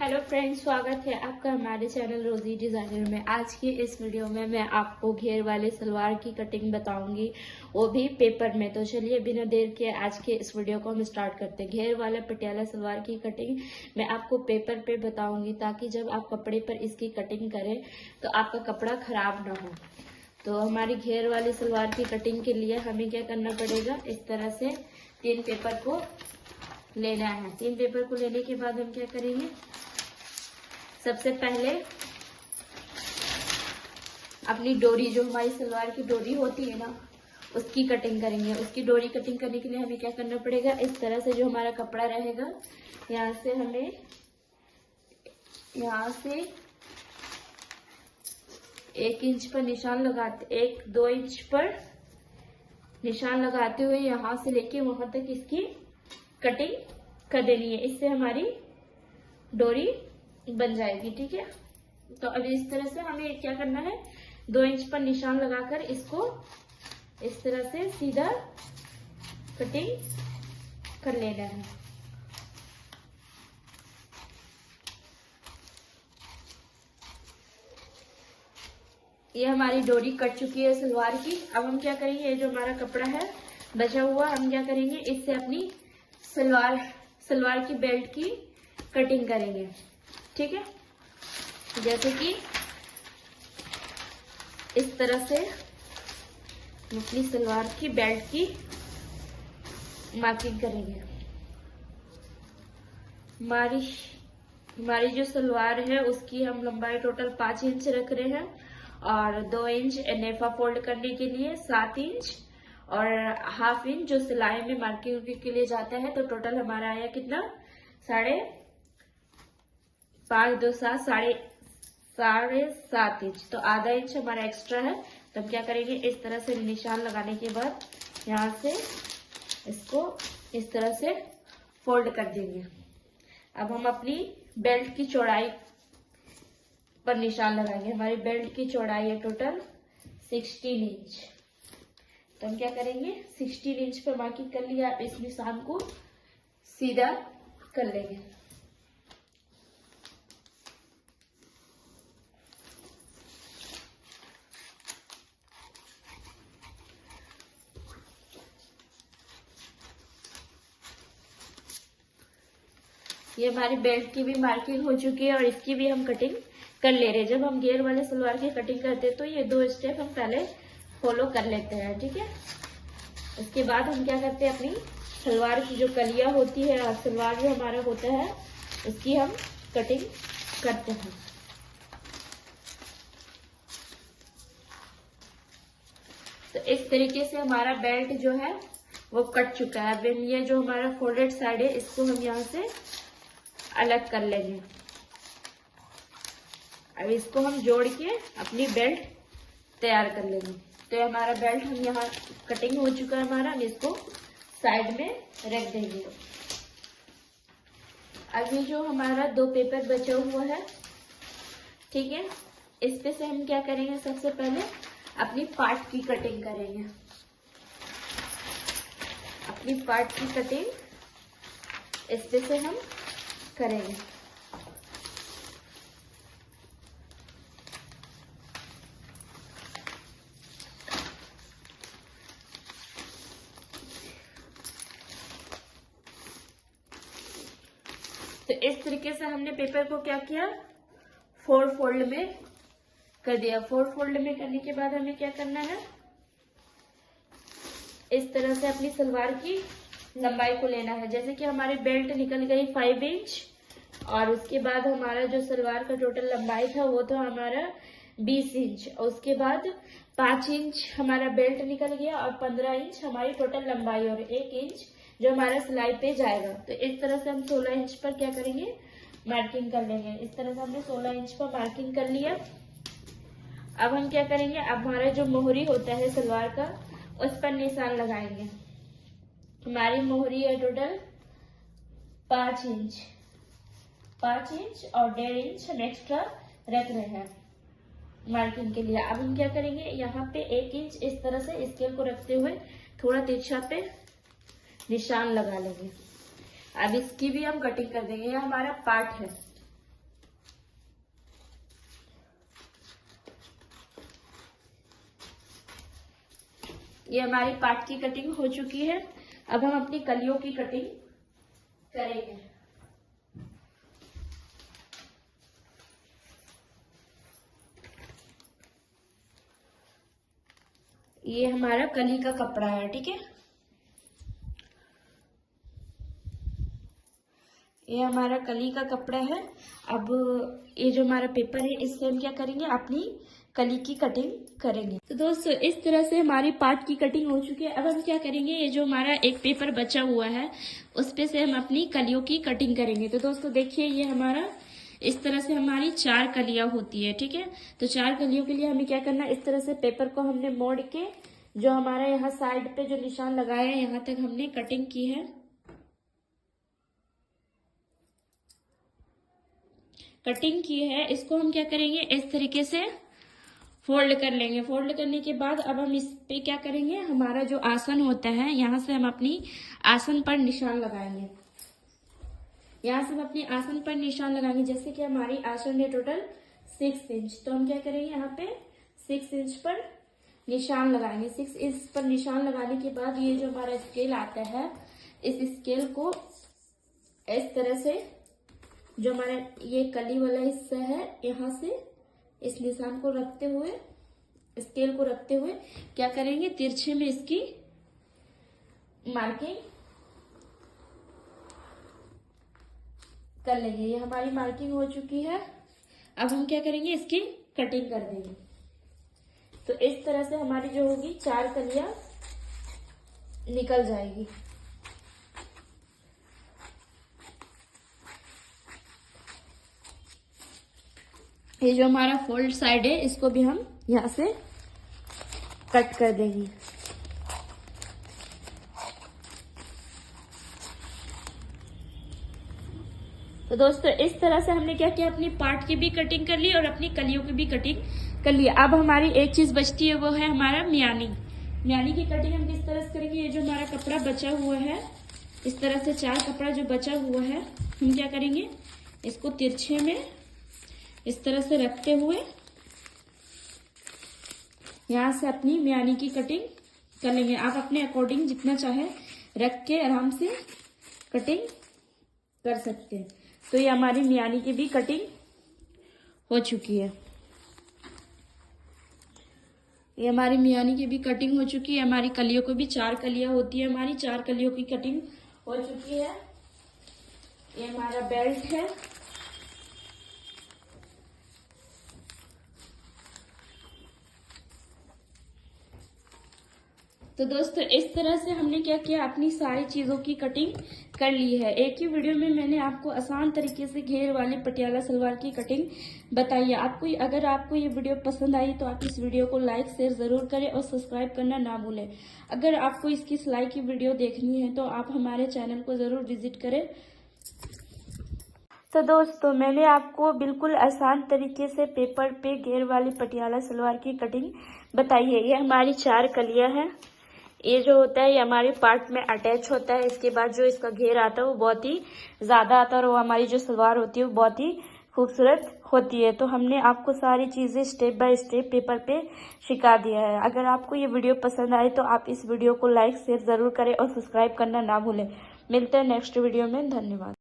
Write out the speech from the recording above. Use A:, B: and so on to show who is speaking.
A: Hello friends, स्वागत है आपका हमारे चैनल रोजी डिजाइनर में। आज की इस वीडियो में मैं आपको घेर वाले सलवार की कटिंग बताऊंगी, वो भी पेपर में। तो चलिए बिना देर के आज के इस वीडियो को हम स्टार्ट करते हैं। घेर वाले पटियाला सलवार की कटिंग मैं आपको पेपर पे बताऊंगी, ताकि जब आप कपड़े पर इसकी कटिंग करें तो आपका कपड़ा खराब ना हो। तो हमारी घेर वाली सलवार की कटिंग के लिए हमें क्या करना पड़ेगा, इस तरह से 3 पेपर को लेना है। 3 पेपर को लेने के बाद हम क्या करेंगे, सबसे पहले अपनी डोरी, जो हमारी सलवार की डोरी होती है ना, उसकी कटिंग करेंगे। उसकी डोरी कटिंग करने के लिए हमें क्या करना पड़ेगा, इस तरह से जो हमारा कपड़ा रहेगा, यहाँ से हमें यहाँ से 1 इंच पर निशान लगाते, 1-2 इंच पर निशान लगाते हुए यहाँ से लेके वहां तक इसकी कटिंग कर देनी है। इससे हमारी डोरी बन जाएगी। ठीक है, तो अब इस तरह से हमें क्या करना है, 2 इंच पर निशान लगाकर इसको इस तरह से सीधा कटिंग कर लेना है। ये हमारी डोरी कट चुकी है सलवार की। अब हम क्या करेंगे, ये जो हमारा कपड़ा है बचा हुआ, हम क्या करेंगे, इससे अपनी सलवार की बेल्ट की कटिंग करेंगे। ठीक है, जैसे कि इस तरह से अपनी सलवार की बेल्ट की मार्किंग करेंगे। हमारी जो सलवार है उसकी हम लंबाई टोटल 5 इंच रख रहे हैं, और 2 इंच नेफा फोल्ड करने के लिए, 7 इंच और ½ इंच जो सिलाई में मार्किंग के लिए जाता है। तो टोटल हमारा आया कितना, 5, 2, 7, 7.5 इंच। तो ½ इंच हमारा एक्स्ट्रा है। तो हम क्या करेंगे, इस तरह से निशान लगाने के बाद यहाँ से इसको इस तरह से फोल्ड कर देंगे। अब हम अपनी बेल्ट की चौड़ाई पर निशान लगाएंगे। हमारी बेल्ट की चौड़ाई है टोटल 16 इंच। तो हम क्या करेंगे, 16 इंच पर मार्किंग कर लिया। अब इस निशान को सीधा कर लेंगे। ये हमारी बेल्ट की भी मार्किंग हो चुकी है और इसकी भी हम कटिंग कर ले रहे हैं। जब हम घेर वाले सलवार की कटिंग करते हैं तो ये 2 स्टेप हम पहले फॉलो कर लेते हैं। ठीक है, उसके बाद हम क्या करते हैं, अपनी सलवार की जो कलियां होती है और सलवार जो हमारा होता है उसकी हम कटिंग करते हैं। तो इस तरीके से हमारा बेल्ट जो है वो कट चुका है। अब ये जो हमारा फोल्डेड साइड है इसको हम यहाँ से अलग कर लेंगे। अब इसको हम जोड़ के अपनी बेल्ट तैयार कर लेंगे। तो हमारा बेल्ट हम यहाँ कटिंग हो चुका है हमारा, हम इसको साइड में रख देंगे। अभी जो हमारा 2 पेपर बचा हुआ है, ठीक है, इस पे से हम क्या करेंगे, सबसे पहले अपनी पार्ट की कटिंग करेंगे। अपनी पार्ट की कटिंग इस पे से हम करेंगे। तो इस तरीके से हमने पेपर को क्या किया, 4 फोल्ड में कर दिया। 4 फोल्ड में करने के बाद हमें क्या करना है, इस तरह से अपनी सलवार की लंबाई को लेना है। जैसे कि हमारी बेल्ट निकल गई 5 इंच, और उसके बाद हमारा जो सलवार का टोटल लंबाई था वो था हमारा 20 इंच। और उसके बाद 5 इंच हमारा बेल्ट निकल गया और 15 इंच हमारी टोटल लंबाई, और 1 इंच जो हमारा सिलाई पे जाएगा। तो इस तरह से हम 16 इंच पर क्या करेंगे, मार्किंग कर लेंगे। इस तरह से हमने 16 इंच पर मार्किंग कर लिया। अब हम क्या करेंगे, अब हमारा जो मोहरी होता है सलवार का, उस पर निशान लगाएंगे। हमारी मोहरी है टोटल 5 इंच। 5 इंच और 1.5 इंच हम एक्स्ट्रा रख रहे हैं मार्किंग के लिए। अब हम क्या करेंगे, यहाँ पे 1 इंच इस तरह से स्केल को रखते हुए थोड़ा तिरछा पे निशान लगा लेंगे। अब इसकी भी हम कटिंग कर देंगे। ये हमारा पार्ट है, ये हमारी पार्ट की कटिंग हो चुकी है। अब हम अपनी कलियों की कटिंग करेंगे। ये हमारा कली का कपड़ा है, ठीक है। ये हमारा कली का कपड़ा है। अब ये जो हमारा पेपर है, इससे हम क्या करेंगे, अपनी कली की कटिंग करेंगे। तो दोस्तों इस तरह से हमारी पार्ट की कटिंग हो चुकी है। अब हम क्या करेंगे, ये जो हमारा एक पेपर बचा हुआ है उस पे से हम अपनी कलियों की कटिंग करेंगे। तो दोस्तों देखिए, ये हमारा इस तरह से हमारी 4 कलियां होती है, ठीक है। तो 4 कलियों के लिए हमें क्या करना है, इस तरह से पेपर को हमने मोड़ के जो हमारा यहाँ साइड पे जो निशान लगाया है यहाँ तक हमने कटिंग की है। कटिंग की है, इसको हम क्या करेंगे, इस तरीके से फोल्ड कर लेंगे। फोल्ड करने के बाद अब हम इस पे क्या करेंगे, हमारा जो आसन होता है यहाँ से हम अपनी आसन पर निशान लगाएंगे। यहाँ से हम अपने आसन पर निशान लगाएंगे। जैसे कि हमारी आसन है टोटल 6 इंच, तो हम क्या करेंगे, यहाँ पे 6 इंच पर निशान लगाएंगे। 6 इंच पर निशान लगाने के बाद ये जो हमारा स्केल आता है, इस स्केल को इस तरह से जो हमारा ये कली वाला हिस्सा है यहाँ से इस निशान को रखते हुए, स्केल को रखते हुए क्या करेंगे, तिरछे में इसकी मार्किंग कर लेंगे। ये हमारी मार्किंग हो चुकी है। अब हम क्या करेंगे, इसकी कटिंग कर देंगे। तो इस तरह से हमारी जो होगी 4 कलियां निकल जाएगी। ये जो हमारा फोल्ड साइड है इसको भी हम यहाँ से कट कर देंगे। तो दोस्तों इस तरह से हमने क्या किया, अपनी पार्ट की भी कटिंग कर ली और अपनी कलियों की भी कटिंग कर ली। अब हमारी एक चीज बचती है, वो है हमारा मियानी। मियानी की कटिंग हम किस तरह से करेंगे, ये जो हमारा कपड़ा बचा हुआ है, इस तरह से 4 कपड़ा जो बचा हुआ है, हम क्या करेंगे, इसको तिरछे में इस तरह से रखते हुए यहाँ से अपनी मियानी की कटिंग कर लेंगे। आप अपने अकॉर्डिंग जितना चाहे रख के आराम से कटिंग कर सकते हैं। तो ये हमारी मियानी की भी कटिंग हो चुकी है। ये हमारी मियानी की भी कटिंग हो चुकी है। हमारी कलियों को भी 4 कलियां होती है, हमारी 4 कलियों की कटिंग हो चुकी है। ये हमारा बेल्ट है। तो दोस्तों इस तरह से हमने क्या किया, अपनी सारी चीजों की कटिंग कर ली है। एक ही वीडियो में मैंने आपको आसान तरीके से घेर वाले पटियाला सलवार की कटिंग बताई है। अगर आपको ये वीडियो पसंद आई तो आप इस वीडियो को लाइक शेयर जरूर करें और सब्सक्राइब करना ना भूलें। अगर आपको इसकी सिलाई की वीडियो देखनी है तो आप हमारे चैनल को जरूर विजिट करें। तो दोस्तों मैंने आपको बिल्कुल आसान तरीके से पेपर पे घेर वाली पटियाला सलवार की कटिंग बताई है। ये हमारी 4 कलियां हैं। ये जो होता है ये हमारे पार्ट में अटैच होता है। इसके बाद जो इसका घेर आता है वो बहुत ही ज्यादा आता है और वो हमारी जो सलवार होती है वो बहुत ही खूबसूरत होती है। तो हमने आपको सारी चीजें स्टेप बाय स्टेप पेपर पे सिखा दिया है। अगर आपको ये वीडियो पसंद आए तो आप इस वीडियो को लाइक शेयर जरूर करें और सब्सक्राइब करना ना भूलें। मिलते हैं नेक्स्ट वीडियो में। धन्यवाद।